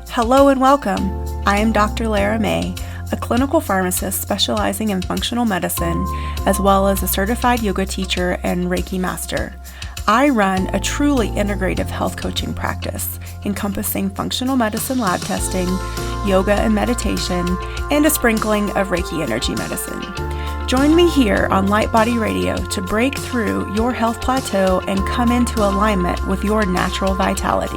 Hello and welcome. I am Dr. Lara, a clinical pharmacist specializing in functional medicine, as well as a certified yoga teacher and Reiki master. I run a truly integrative health coaching practice encompassing functional medicine lab testing, yoga and meditation, and a sprinkling of Reiki energy medicine. Join me here on Light Body Radio to break through your health plateau and come into alignment with your natural vitality.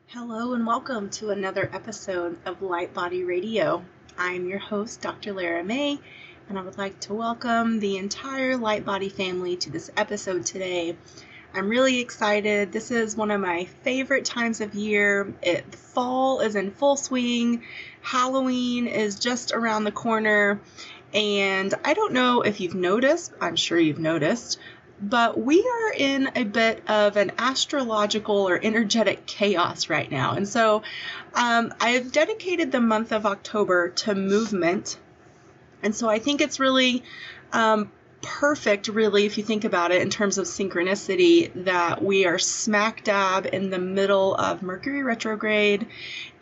Hello and welcome to another episode of Light Body Radio. I'm your host, Dr. Lara, and I would like to welcome the entire Light Body family to this episode today. I'm really excited. This is one of my favorite times of year. Fall is in full swing. Halloween is just around the corner. And I don't know if you've noticed, I'm sure you've noticed, but we are in a bit of an astrological or energetic chaos right now. And so I've dedicated the month of October to movement. And so I think it's really perfect, really, if you think about it in terms of synchronicity, that we are smack dab in the middle of Mercury Retrograde.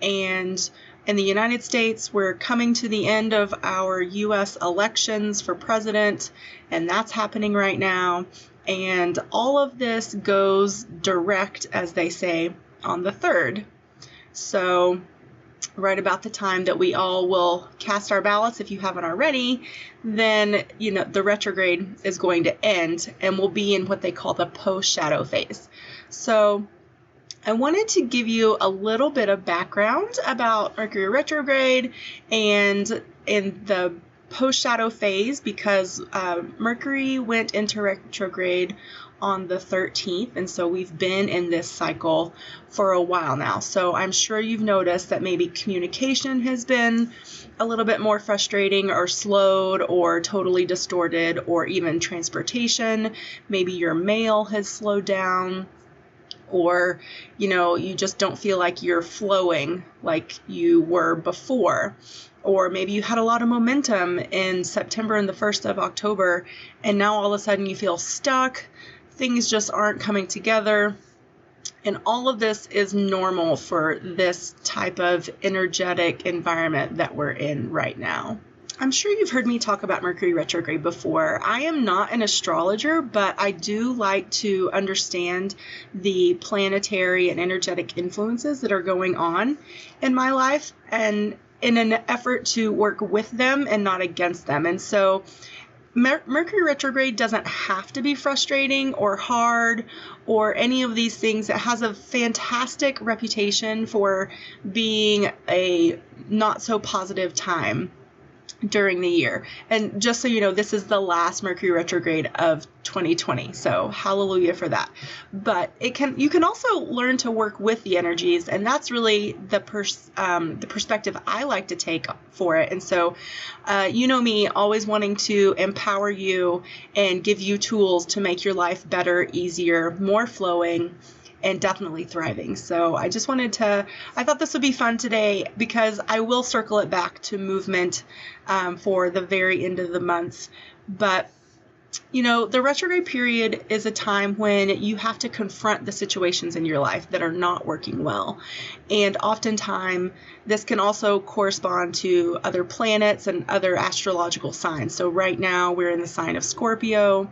And in the United States, we're coming to the end of our U.S. elections for president, and that's happening right now. And all of this goes direct, as they say, on the 3rd. So right about the time that we all will cast our ballots, if you haven't already, then, the retrograde is going to end, and we'll be in what they call the post-shadow phase. So I wanted to give you a little bit of background about Mercury retrograde and in the post-shadow phase, because Mercury went into retrograde on the 13th, and so we've been in this cycle for a while now. So I'm sure you've noticed that maybe communication has been a little bit more frustrating or slowed or totally distorted, or even transportation. Maybe your mail has slowed down, or, you just don't feel like you're flowing like you were before. Or maybe you had a lot of momentum in September and the 1st of October, and now all of a sudden you feel stuck. Things just aren't coming together. And all of this is normal for this type of energetic environment that we're in right now. I'm sure you've heard me talk about Mercury retrograde before. I am not an astrologer, but I do like to understand the planetary and energetic influences that are going on in my life, and in an effort to work with them and not against them. And so Mercury retrograde doesn't have to be frustrating or hard or any of these things. It has a fantastic reputation for being a not so positive time during the year. And just so you know, this is the last Mercury retrograde of 2020. So hallelujah for that. But you can also learn to work with the energies, and that's really the perspective I like to take for it. And so me, always wanting to empower you and give you tools to make your life better, easier, more flowing, and definitely thriving. So I thought this would be fun today, because I will circle it back to movement for the very end of the month. But, the retrograde period is a time when you have to confront the situations in your life that are not working well. And oftentimes this can also correspond to other planets and other astrological signs. So right now we're in the sign of Scorpio.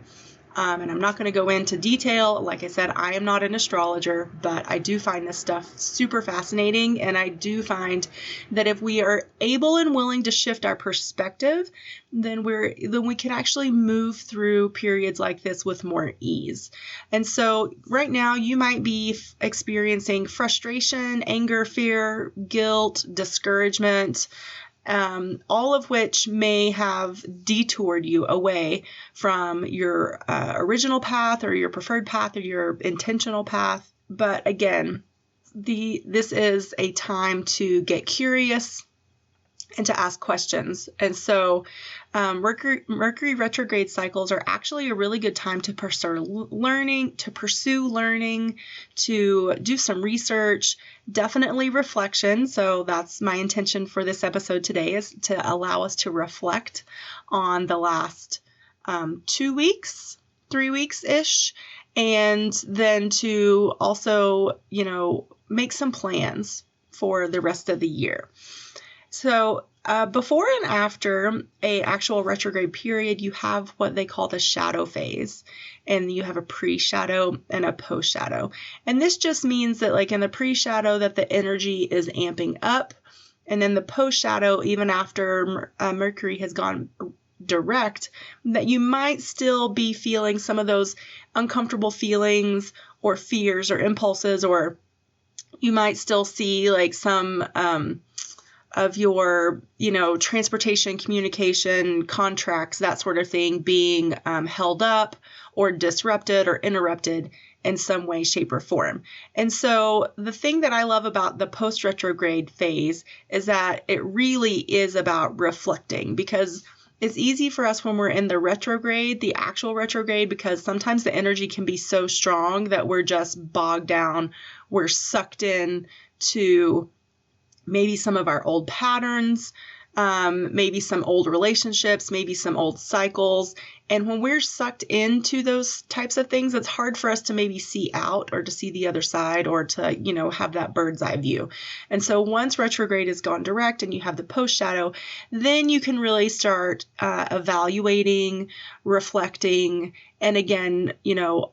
And I'm not going to go into detail. Like I said, I am not an astrologer, but I do find this stuff super fascinating. And I do find that if we are able and willing to shift our perspective, then we can actually move through periods like this with more ease. And so right now you might be experiencing frustration, anger, fear, guilt, discouragement, all of which may have detoured you away from your original path or your preferred path or your intentional path. But again, this is a time to get curious and to ask questions. And so Mercury retrograde cycles are actually a really good time to pursue learning, to do some research, definitely reflection. So that's my intention for this episode today, is to allow us to reflect on the last 2 weeks, 3 weeks-ish, and then to also, make some plans for the rest of the year. So before and after a actual retrograde period, you have what they call the shadow phase, and you have a pre-shadow and a post-shadow. And this just means that like in the pre-shadow that the energy is amping up, and then the post-shadow, even after Mercury has gone direct, that you might still be feeling some of those uncomfortable feelings or fears or impulses, or you might still see like some of your, transportation, communication, contracts, that sort of thing being held up or disrupted or interrupted in some way, shape, or form. And so the thing that I love about the post-retrograde phase is that it really is about reflecting, because it's easy for us when we're in the retrograde, the actual retrograde, because sometimes the energy can be so strong that we're just bogged down. We're sucked in to maybe some of our old patterns, maybe some old relationships, maybe some old cycles. And when we're sucked into those types of things, it's hard for us to maybe see out or to see the other side or to, have that bird's eye view. And so once retrograde has gone direct and you have the post shadow, then you can really start evaluating, reflecting, and again,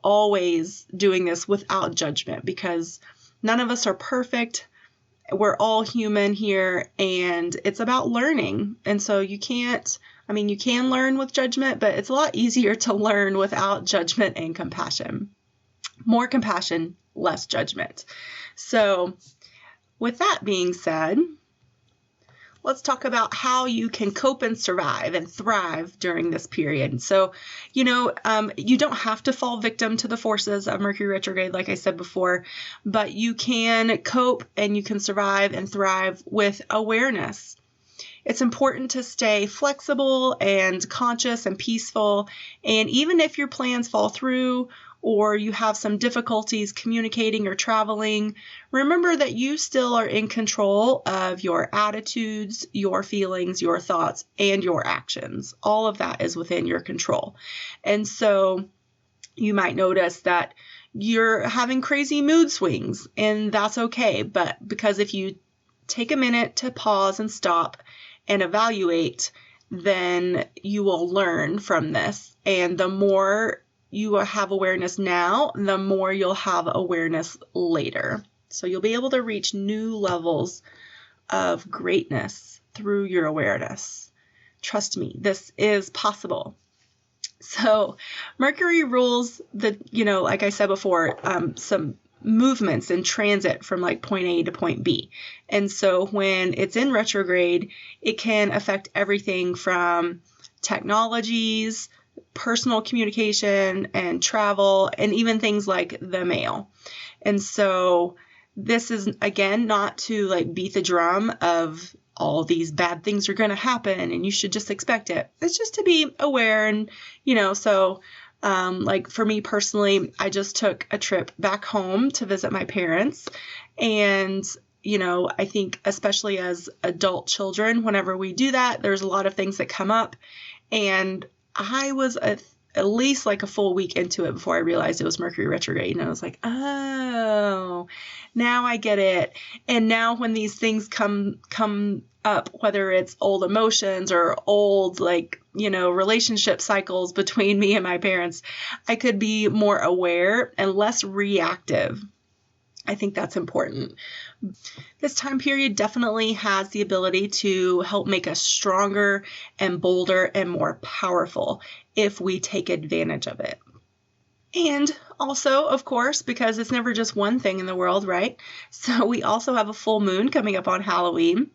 always doing this without judgment, because none of us are perfect. We're all human here, and it's about learning. And so you can learn with judgment, but it's a lot easier to learn without judgment and compassion. More compassion, less judgment. So with that being said, let's talk about how you can cope and survive and thrive during this period. So, you don't have to fall victim to the forces of Mercury retrograde, like I said before, but you can cope and you can survive and thrive with awareness. It's important to stay flexible and conscious and peaceful. And even if your plans fall through, or you have some difficulties communicating or traveling, remember that you still are in control of your attitudes, your feelings, your thoughts, and your actions. All of that is within your control. And so you might notice that you're having crazy mood swings, and that's okay. But because if you take a minute to pause and stop and evaluate, then you will learn from this. And the more you have awareness now, the more you'll have awareness later. So you'll be able to reach new levels of greatness through your awareness. Trust me, this is possible. So Mercury rules like I said before, some movements in transit from like point A to point B. And so when it's in retrograde, it can affect everything from technologies, personal communication and travel, and even things like the mail. And so this is, again, not to like beat the drum of all these bad things are going to happen and you should just expect it. It's just to be aware. And, like for me personally, I just took a trip back home to visit my parents. And, I think especially as adult children, whenever we do that, there's a lot of things that come up. And I was at least like a full week into it before I realized it was Mercury retrograde. And I was like, oh, now I get it. And now when these things come up, whether it's old emotions or old, relationship cycles between me and my parents, I could be more aware and less reactive. I think that's important. This time period definitely has the ability to help make us stronger and bolder and more powerful if we take advantage of it. And also, of course, because it's never just one thing in the world, right? So we also have a full moon coming up on Halloween,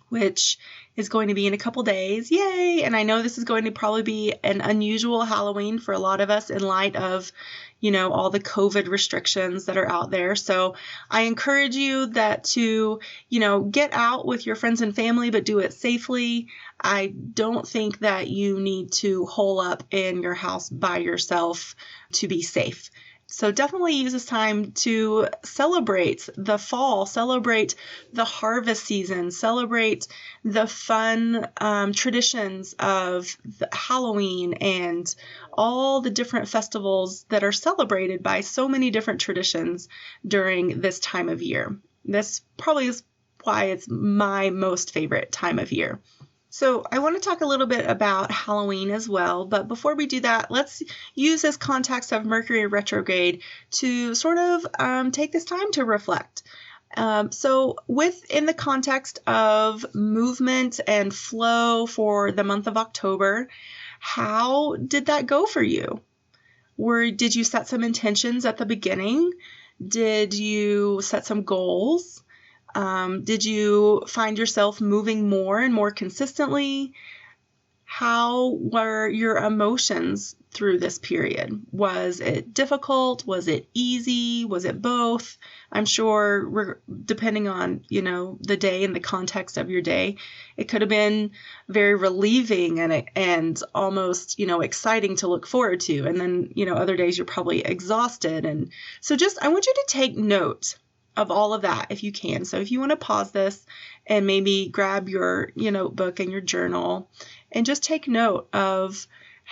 which is going to be in a couple days. Yay! And I know this is going to probably be an unusual Halloween for a lot of us in light of, all the COVID restrictions that are out there. So I encourage you to get out with your friends and family, but do it safely. I don't think that you need to hole up in your house by yourself to be safe. So definitely use this time to celebrate the fall, celebrate the harvest season, celebrate the fun traditions of Halloween and all the different festivals that are celebrated by so many different traditions during this time of year. This probably is why it's my most favorite time of year. So I want to talk a little bit about Halloween as well, but before we do that, let's use this context of Mercury retrograde to sort of take this time to reflect. So within the context of movement and flow for the month of October, how did that go for you? Did you set some intentions at the beginning? Did you set some goals? Did you find yourself moving more and more consistently? How were your emotions through this period? Was it difficult? Was it easy? Was it both? I'm sure depending on, the day and the context of your day, it could have been very relieving and almost, exciting to look forward to. And then, other days you're probably exhausted. And so I want you to take note of all of that if you can. So if you want to pause this and maybe grab your notebook and your journal and just take note of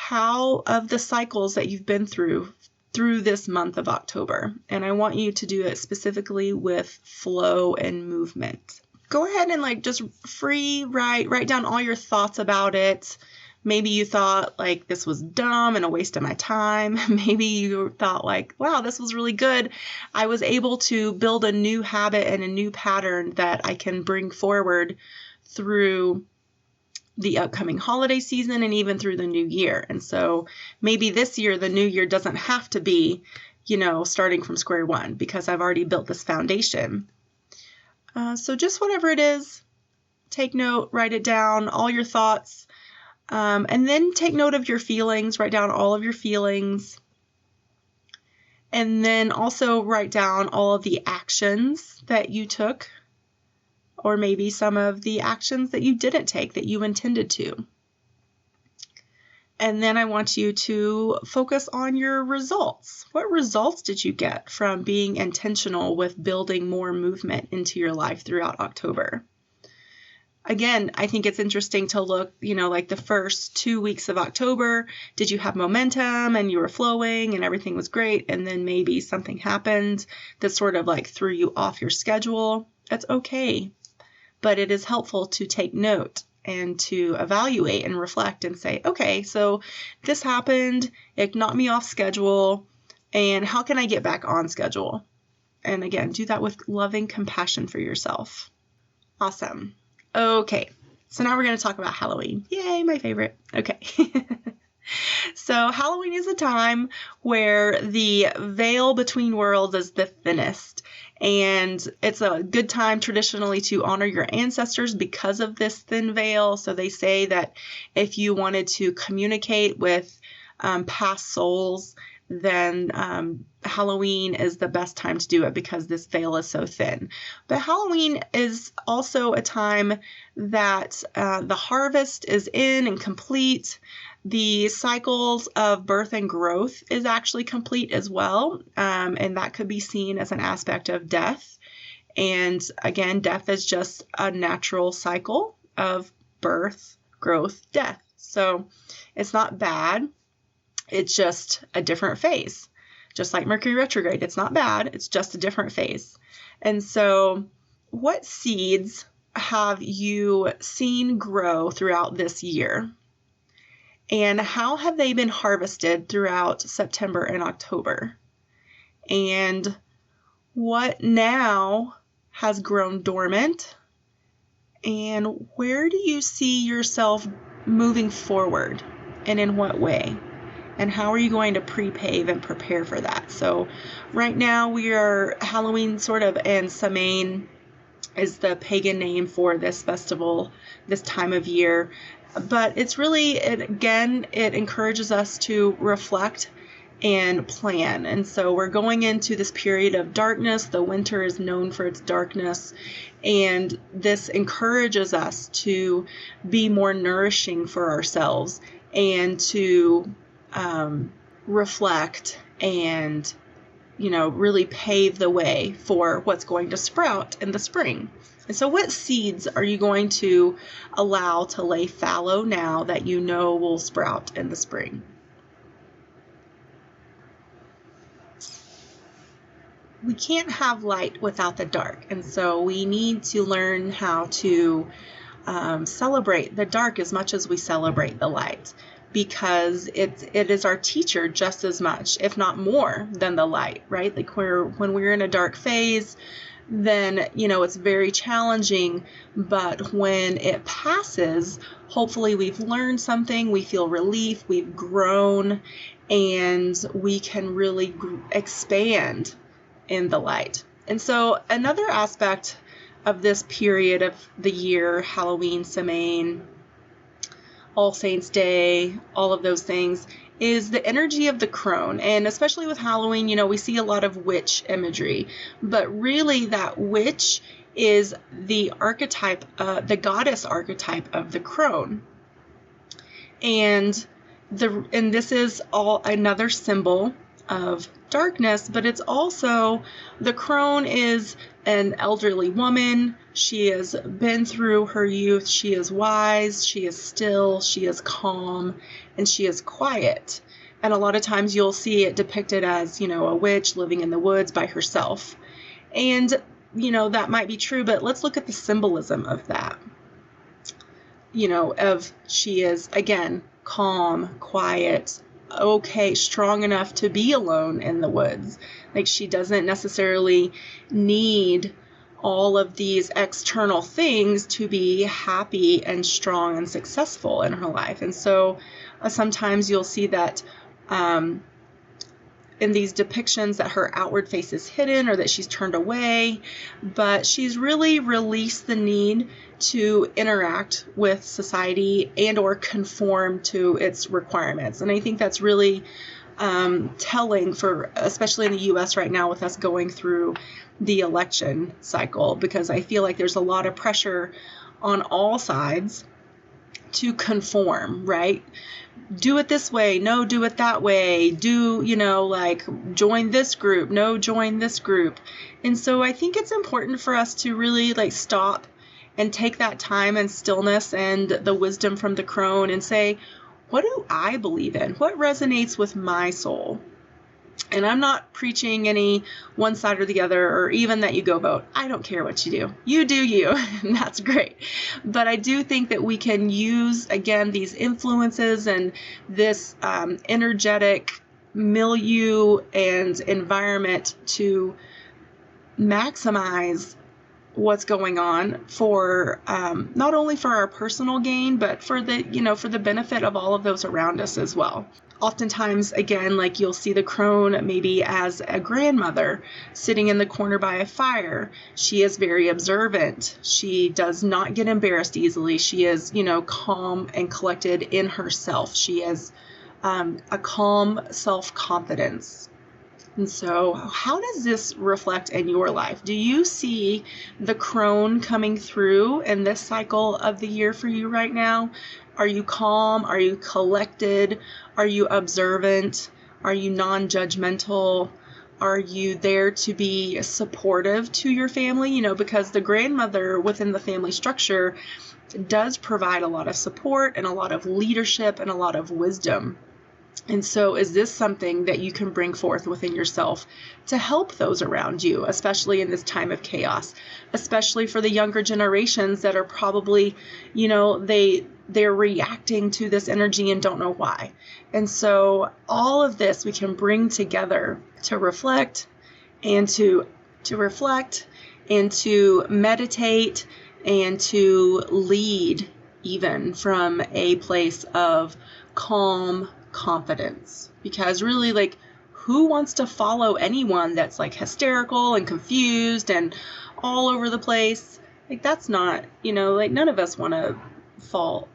the cycles that you've been through this month of October. And I want you to do it specifically with flow and movement. Go ahead and just write down all your thoughts about it. Maybe you thought this was dumb and a waste of my time. Maybe you thought wow, this was really good. I was able to build a new habit and a new pattern that I can bring forward through the upcoming holiday season and even through the new year. And so maybe this year, the new year doesn't have to be, starting from square one because I've already built this foundation. So just whatever it is, take note, write it down, all your thoughts. And then take note of your feelings, write down all of your feelings. And then also write down all of the actions that you took, or maybe some of the actions that you didn't take that you intended to. And then I want you to focus on your results. What results did you get from being intentional with building more movement into your life throughout October? Again, I think it's interesting to look, the first 2 weeks of October, did you have momentum and you were flowing and everything was great? And then maybe something happened that sort of threw you off your schedule. That's okay. But it is helpful to take note and to evaluate and reflect and say, okay, so this happened, it knocked me off schedule, and how can I get back on schedule? And again, do that with loving compassion for yourself. Awesome. Okay, so now we're going to talk about Halloween. Yay, my favorite. Okay. So Halloween is a time where the veil between worlds is the thinnest. And it's a good time traditionally to honor your ancestors because of this thin veil. So they say that if you wanted to communicate with past souls, then Halloween is the best time to do it because this veil is so thin. But Halloween is also a time that the harvest is in and complete. The cycles of birth and growth is actually complete as well, and that could be seen as an aspect of death. And again, death is just a natural cycle of birth, growth, death. So it's not bad. It's just a different phase. Just like Mercury retrograde, it's not bad. It's just a different phase. And so what seeds have you seen grow throughout this year? And how have they been harvested throughout September and October? And what now has grown dormant? And where do you see yourself moving forward? And in what way? And how are you going to pre-pave and prepare for that? So right now we are Halloween sort of in Samhain is the pagan name for this festival, this time of year. But it's really, it encourages us to reflect and plan. And so we're going into this period of darkness. The winter is known for its darkness. And this encourages us to be more nourishing for ourselves and to reflect and, really pave the way for what's going to sprout in the spring. And so what seeds are you going to allow to lay fallow now that you know will sprout in the spring? We can't have light without the dark. And so we need to learn how to celebrate the dark as much as we celebrate the light, because it is our teacher just as much, if not more, than the light, right? Like when we're in a dark phase, then, it's very challenging. But when it passes, hopefully we've learned something, we feel relief, we've grown, and we can really expand in the light. And so another aspect of this period of the year, Halloween, Samhain, All Saints Day, all of those things, is the energy of the crone. And especially with Halloween, we see a lot of witch imagery, but really that witch is the archetype, the goddess archetype of the crone. And this is all another symbol of darkness, but it's also, the crone is an elderly woman. She has been through her youth. She is wise, she is still, she is calm, and she is quiet. And a lot of times you'll see it depicted as, a witch living in the woods by herself. And, that might be true, but let's look at the symbolism of that. She is, again, calm, quiet, okay, strong enough to be alone in the woods. Like, she doesn't necessarily need all of these external things to be happy and strong and successful in her life. And so sometimes you'll see that in these depictions that her outward face is hidden or that she's turned away, but she's really released the need to interact with society and or conform to its requirements. And I think that's really telling for, especially in the US right now with us going through the election cycle, because I feel like there's a lot of pressure on all sides to conform, right? Do it this way. No, do it that way. Join this group. No, join this group. And so I think it's important for us to really stop and take that time and stillness and the wisdom from the crone and say, what do I believe in? What resonates with my soul? And I'm not preaching any one side or the other, or even that you go vote. I don't care what you do. You do you, and that's great. But I do think that we can use, again, these influences and this energetic milieu and environment to maximize what's going on for not only for our personal gain, but for the benefit of all of those around us as well. Oftentimes, again, you'll see the crone maybe as a grandmother sitting in the corner by a fire. She is very observant. She does not get embarrassed easily. She is, calm and collected in herself. She has a calm self-confidence. And so how does this reflect in your life? Do you see the crone coming through in this cycle of the year for you right now? Are you calm? Are you collected? Are you observant? Are you non-judgmental? Are you there to be supportive to your family? Because the grandmother within the family structure does provide a lot of support and a lot of leadership and a lot of wisdom. And so is this something that you can bring forth within yourself to help those around you, especially in this time of chaos, especially for the younger generations that are probably, they're reacting to this energy and don't know why. And so all of this we can bring together to reflect and to meditate and to lead even from a place of calm confidence. Because really, who wants to follow anyone that's like hysterical and confused and all over the place? Like, that's not, like, none of us want to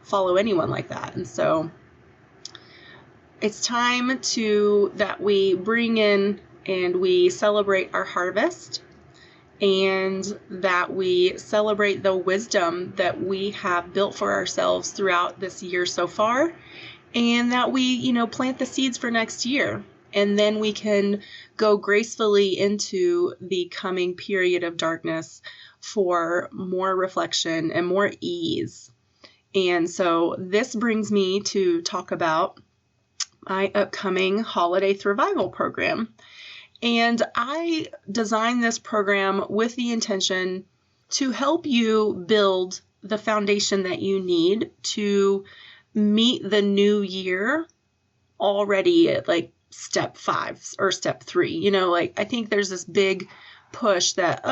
follow anyone like that. And so it's time that we bring in and we celebrate our harvest, and that we celebrate the wisdom that we have built for ourselves throughout this year so far, and that we, plant the seeds for next year. And then we can go gracefully into the coming period of darkness for more reflection and more ease. And so this brings me to talk about my upcoming Holiday Thrival program. And I designed this program with the intention to help you build the foundation that you need to meet the new year already at like step 5 or step 3. I think there's this big push that,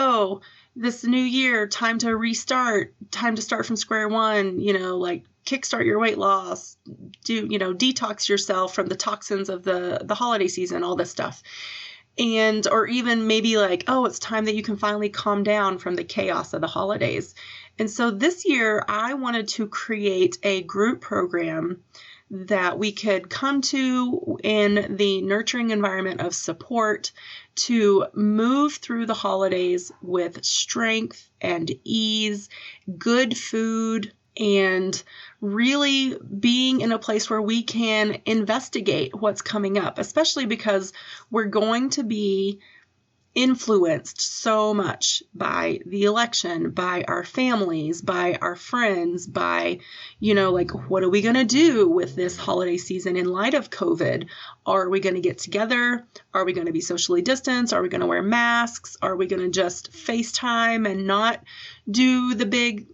this new year, time to restart, time to start from square one, kickstart your weight loss, detox yourself from the toxins of the holiday season, all this stuff. Or even maybe like, it's time that you can finally calm down from the chaos of the holidays. And so this year I wanted to create a group program that we could come to in the nurturing environment of support to move through the holidays with strength and ease, good food, and really being in a place where we can investigate what's coming up, especially because we're going to be influenced so much by the election, by our families, by our friends, by, what are we going to do with this holiday season in light of COVID? Are we going to get together? Are we going to be socially distanced? Are we going to wear masks? Are we going to just FaceTime and not do the big,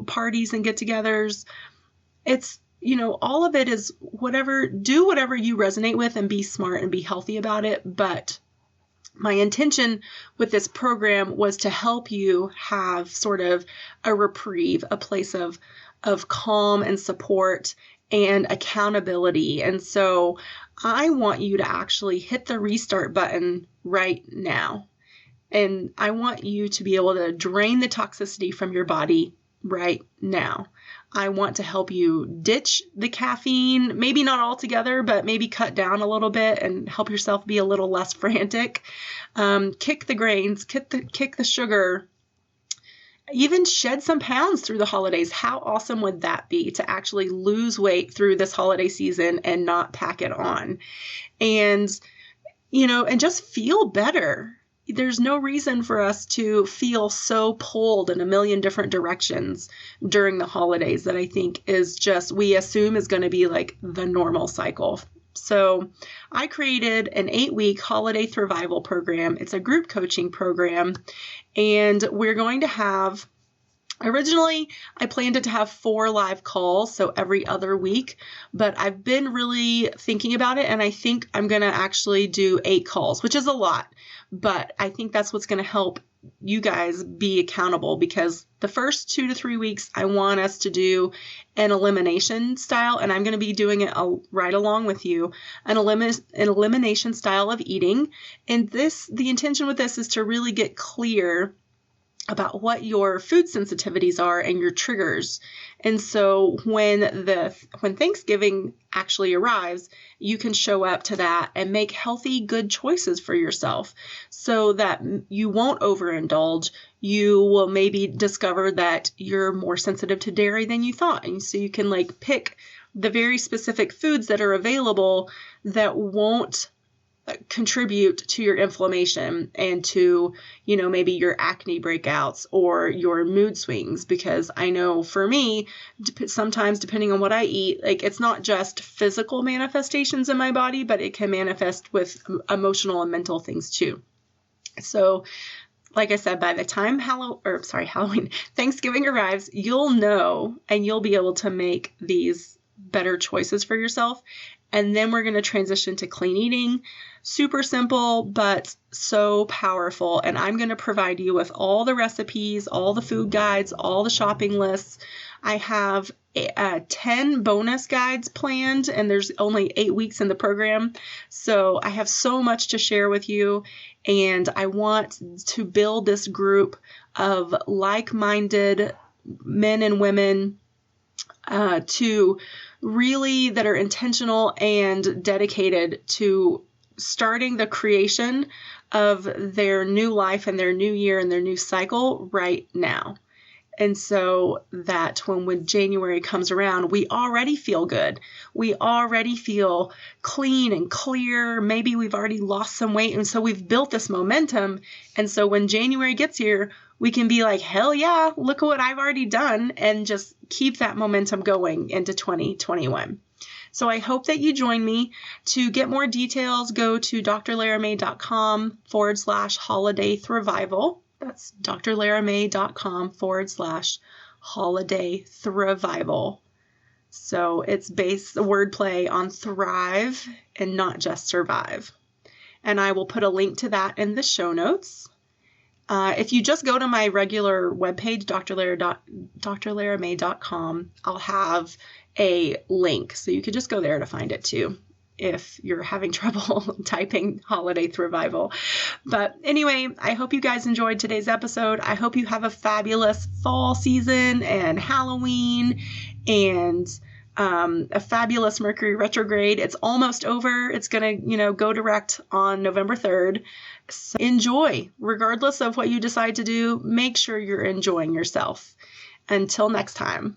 parties and get-togethers? It's, all of it is do whatever you resonate with and be smart and be healthy about it. But my intention with this program was to help you have sort of a reprieve, a place of calm and support and accountability. And so I want you to actually hit the restart button right now. And I want you to be able to drain the toxicity from your body right now. I want to help you ditch the caffeine, maybe not altogether, but maybe cut down a little bit and help yourself be a little less frantic. Kick the grains, kick the sugar, even shed some pounds through the holidays. How awesome would that be to actually lose weight through this holiday season and not pack it on? And, and just feel better. There's no reason for us to feel so pulled in a million different directions during the holidays that I think is just, we assume is going to be like the normal cycle. So I created an 8-week Holiday Thrival program. It's a group coaching program, and we're going to have, originally, I planned it to have 4 live calls, so every other week, but I've been really thinking about it, and I think I'm going to actually do 8 calls, which is a lot, but I think that's what's going to help you guys be accountable, because the first 2 to 3 weeks, I want us to do an elimination style, and I'm going to be doing it right along with you, an elimination style of eating, and the intention with this is to really get clear about what your food sensitivities are and your triggers. And so when Thanksgiving actually arrives, you can show up to that and make healthy, good choices for yourself so that you won't overindulge. You will maybe discover that you're more sensitive to dairy than you thought. And so you can pick the very specific foods that are available that won't contribute to your inflammation and to, maybe your acne breakouts or your mood swings. Because I know for me, sometimes depending on what I eat, it's not just physical manifestations in my body, but it can manifest with emotional and mental things too. So like I said, by the time Thanksgiving arrives, you'll know and you'll be able to make these better choices for yourself. And then we're going to transition to clean eating. Super simple, but so powerful. And I'm going to provide you with all the recipes, all the food guides, all the shopping lists. I have 10 bonus guides planned, and there's only 8 weeks in the program. So I have so much to share with you, and I want to build this group of like-minded men and women that are intentional and dedicated to starting the creation of their new life and their new year and their new cycle right now. And so that when January comes around, we already feel good. We already feel clean and clear. Maybe we've already lost some weight. And so we've built this momentum. And so when January gets here, we can be like, hell yeah, look at what I've already done, and just keep that momentum going into 2021. So I hope that you join me. To get more details, go to drlaramay.com/holiday thrival. That's drlaramay.com/holiday thrival. So it's based the wordplay on thrive and not just survive. And I will put a link to that in the show notes. If you just go to my regular webpage, drlaramay.com, I'll have a link. So you could just go there to find it too, if you're having trouble typing holiday thrival. But anyway, I hope you guys enjoyed today's episode. I hope you have a fabulous fall season and Halloween and a fabulous Mercury Retrograde. It's almost over. It's going to, go direct on November 3rd. So enjoy, regardless of what you decide to do. Make sure you're enjoying yourself. Until next time.